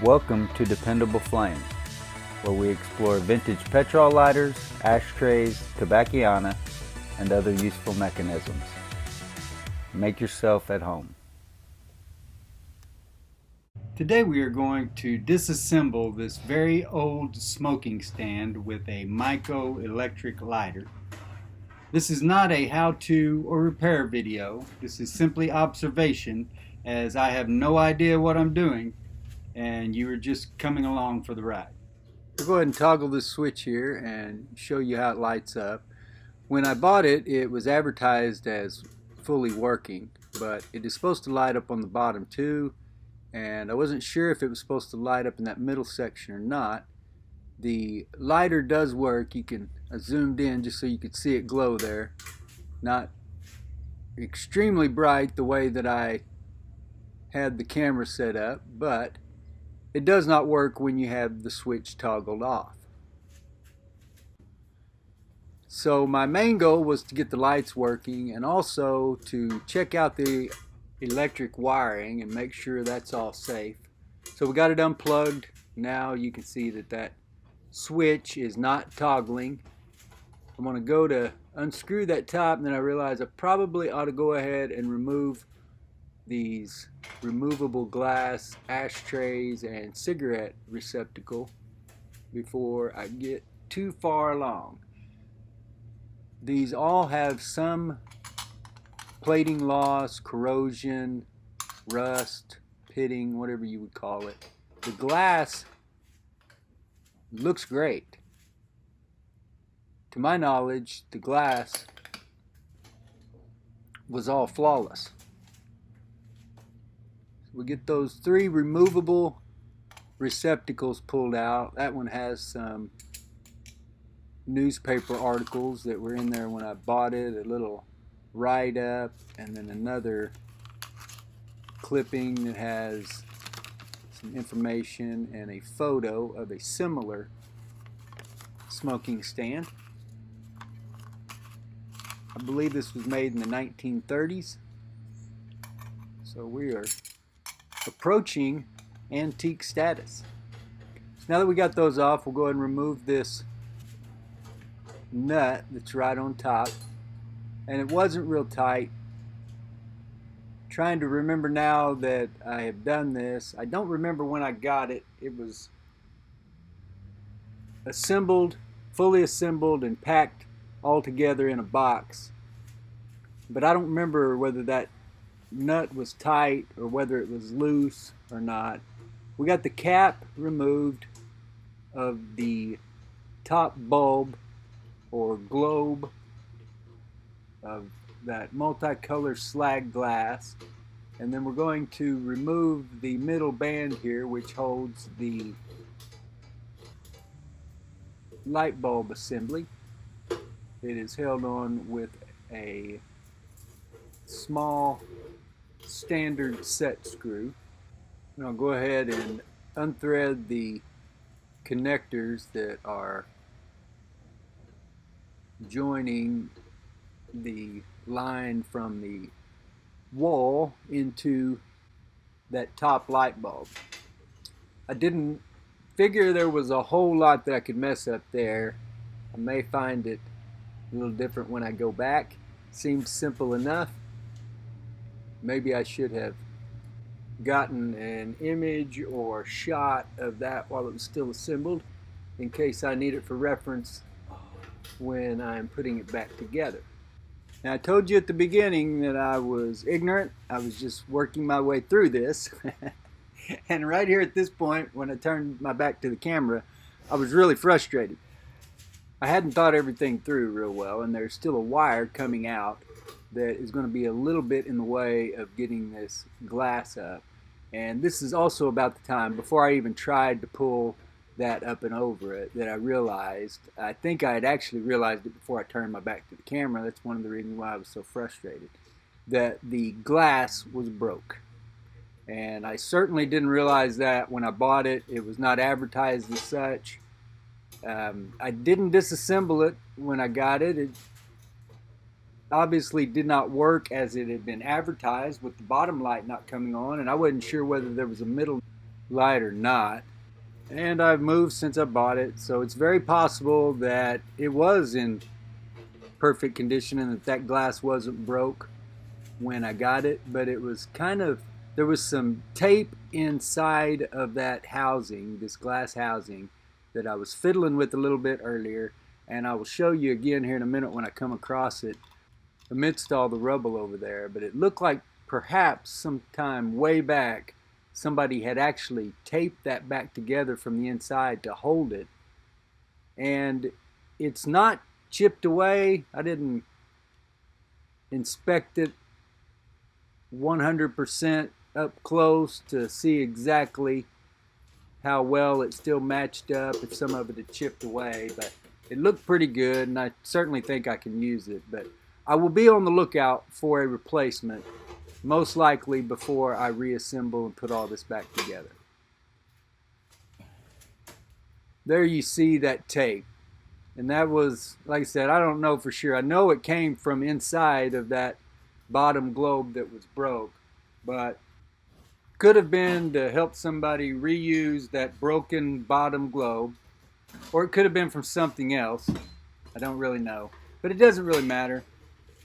Welcome to Dependable Flame, where we explore vintage petrol lighters, ashtrays, tobacciana, and other useful mechanisms. Make yourself at home. Today we are going to disassemble this very old smoking stand with a Mico electric lighter. This is not a how-to or repair video. This is simply observation, as I have no idea what I'm doing and you are just coming along for the ride. I'll go ahead and toggle this switch here and show you how it lights up. When I bought it, it was advertised as fully working, but it is supposed to light up on the bottom too, and I wasn't sure if it was supposed to light up in that middle section or not. The lighter does work. I zoomed in just so you could see it glow there. Not extremely bright the way that I had the camera set up, but it does not work when you have the switch toggled off. So my main goal was to get the lights working and also to check out the electric wiring and make sure that's all safe. So we got it unplugged. Now you can see that switch is not toggling. I'm going to go to unscrew that top, and then I realize I probably ought to go ahead and remove these removable glass ashtrays and cigarette receptacle before I get too far along. These all have some plating loss, corrosion, rust, pitting, whatever you would call it. The glass looks great. To my knowledge, the glass was all flawless. We get those 3 removable receptacles pulled out. That one has some newspaper articles that were in there when I bought it, a little write-up, and then another clipping that has some information and a photo of a similar smoking stand. I believe this was made in the 1930s. So we are approaching antique status. So now that we got those off, we'll go ahead and remove this nut that's right on top. And it wasn't real tight. Trying to remember now that I have done this. I don't remember when I got it. It was assembled, fully assembled and packed all together in a box. But I don't remember whether that nut was tight or whether it was loose or not. We got the cap removed of the top bulb or globe of that multicolor slag glass, and then we're going to remove the middle band here, which holds the light bulb assembly. It is held on with a small standard set screw. And I'll go ahead and unthread the connectors that are joining the line from the wall into that top light bulb. I didn't figure there was a whole lot that I could mess up there. I may find it a little different when I go back. Seems simple enough. Maybe I should have gotten an image or shot of that while it was still assembled in case I need it for reference when I'm putting it back together. Now, I told you at the beginning that I was ignorant. I was just working my way through this. And right here at this point, when I turned my back to the camera, I was really frustrated. I hadn't thought everything through real well, and there's still a wire coming out that is going to be a little bit in the way of getting this glass up. And this is also about the time, before I even tried to pull that up and over it, that I realized, I think I had actually realized it before I turned my back to the camera, that's one of the reasons why I was so frustrated, that the glass was broke. And I certainly didn't realize that when I bought it. It was not advertised as such. I didn't disassemble it when I got it. It obviously did not work as it had been advertised, with the bottom light not coming on, and I wasn't sure whether there was a middle light or not. And I've moved since I bought it, so it's very possible that it was in perfect condition and that glass wasn't broke when I got it, but it was kind of, there was some tape inside of that housing, this glass housing, that I was fiddling with a little bit earlier, and I will show you again here in a minute when I come across it amidst all the rubble over there. But it looked like perhaps sometime way back somebody had actually taped that back together from the inside to hold it, and it's not chipped away. I didn't inspect it 100% up close to see exactly how well it still matched up, if some of it had chipped away, but it looked pretty good, and I certainly think I can use it. But I will be on the lookout for a replacement, most likely before I reassemble and put all this back together. There you see that tape, and that was, like I said, I don't know for sure. I know it came from inside of that bottom globe that was broke, but could have been to help somebody reuse that broken bottom globe, or it could have been from something else. I don't really know, but it doesn't really matter.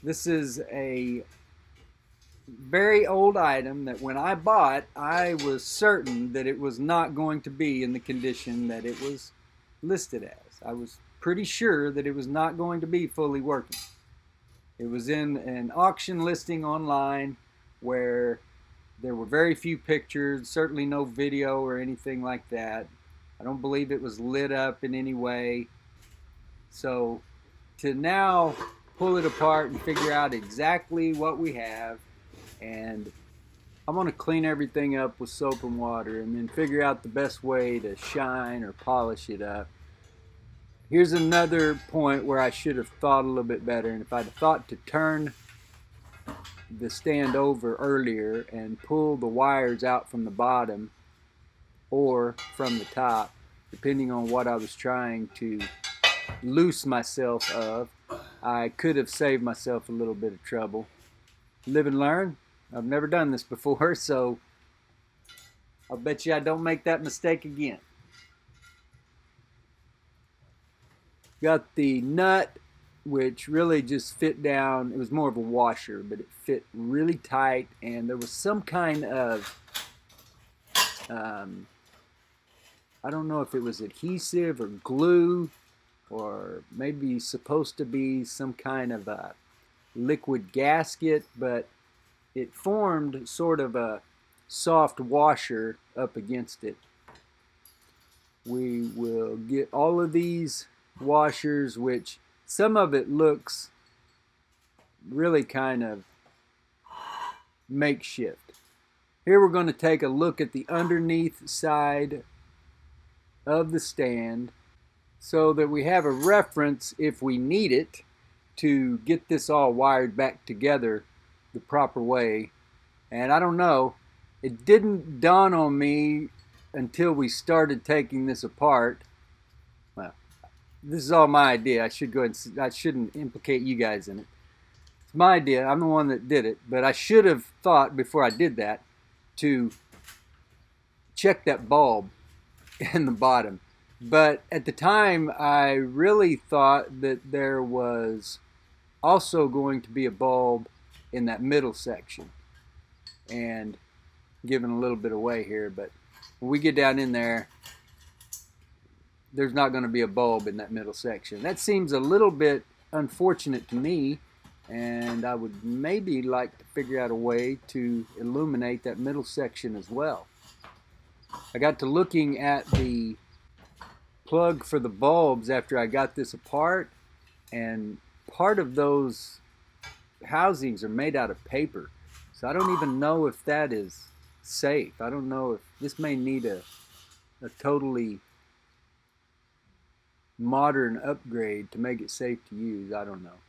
This is a very old item that when I bought, I was certain that it was not going to be in the condition that it was listed as. I was pretty sure that it was not going to be fully working. It was in an auction listing online where there were very few pictures, certainly no video or anything like that. I don't believe it was lit up in any way. So to now pull it apart and figure out exactly what we have, and I'm going to clean everything up with soap and water and then figure out the best way to shine or polish it up. Here's another point where I should have thought a little bit better, and if I'd thought to turn the stand over earlier and pull the wires out from the bottom or from the top, depending on what I was trying to loose myself of, I could have saved myself a little bit of trouble. Live and learn. I've never done this before, so I'll bet you I don't make that mistake again. Got the nut, which really just fit down. It was more of a washer, but it fit really tight, and there was some kind of I don't know if it was adhesive or glue, or maybe supposed to be some kind of a liquid gasket, but it formed sort of a soft washer up against it. We will get all of these washers, which some of it looks really kind of makeshift. Here we're going to take a look at the underneath side of the stand so that we have a reference if we need it to get this all wired back together the proper way. And I don't know, it didn't dawn on me until we started taking this apart. Well, this is all my idea. I should go ahead and, I shouldn't implicate you guys in it. It's my idea. I'm the one that did it, but I should have thought before I did that to check that bulb in the bottom. But at the time, I really thought that there was also going to be a bulb in that middle section. And giving a little bit away here, but when we get down in there, there's not going to be a bulb in that middle section. That seems a little bit unfortunate to me, and I would maybe like to figure out a way to illuminate that middle section as well. I got to looking at the plug for the bulbs after I got this apart, and part of those housings are made out of paper, so I don't even know if that is safe. I don't know if this may need a totally modern upgrade to make it safe to use. I don't know.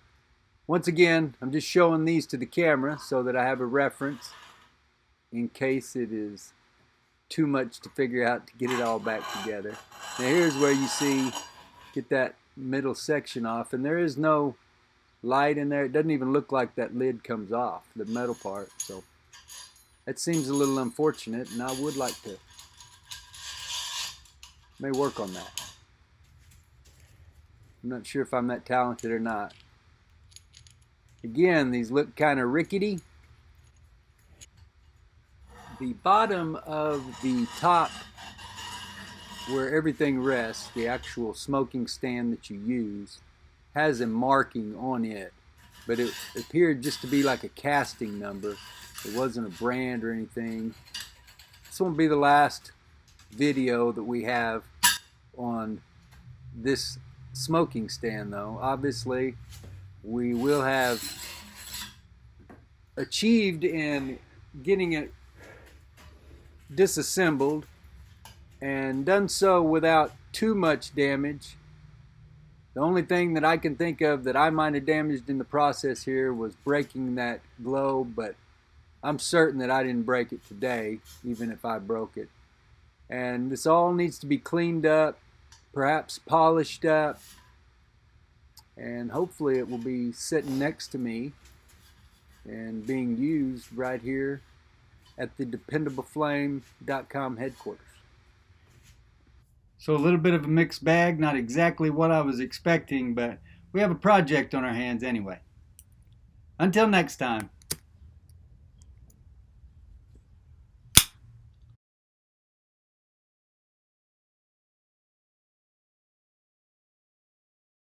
Once again, I'm just showing these to the camera so that I have a reference in case it is too much to figure out to get it all back together. Now here's where you see, get that middle section off, and there is no light in there. It doesn't even look like that lid comes off, the metal part, so that seems a little unfortunate, and I would like to May work on that. I'm not sure if I'm that talented or not. Again, these look kind of rickety. The bottom of the top where everything rests, the actual smoking stand that you use, has a marking on it, but it appeared just to be like a casting number. It wasn't a brand or anything. This won't be the last video that we have on this smoking stand though. Obviously, we will have achieved in getting it disassembled and done so without too much damage. The only thing that I can think of that I might have damaged in the process here was breaking that globe, but I'm certain that I didn't break it today, even if I broke it. And this all needs to be cleaned up, perhaps polished up, and hopefully it will be sitting next to me and being used right here at the DependableFlame.com headquarters. So a little bit of a mixed bag, not exactly what I was expecting, but we have a project on our hands anyway. Until next time.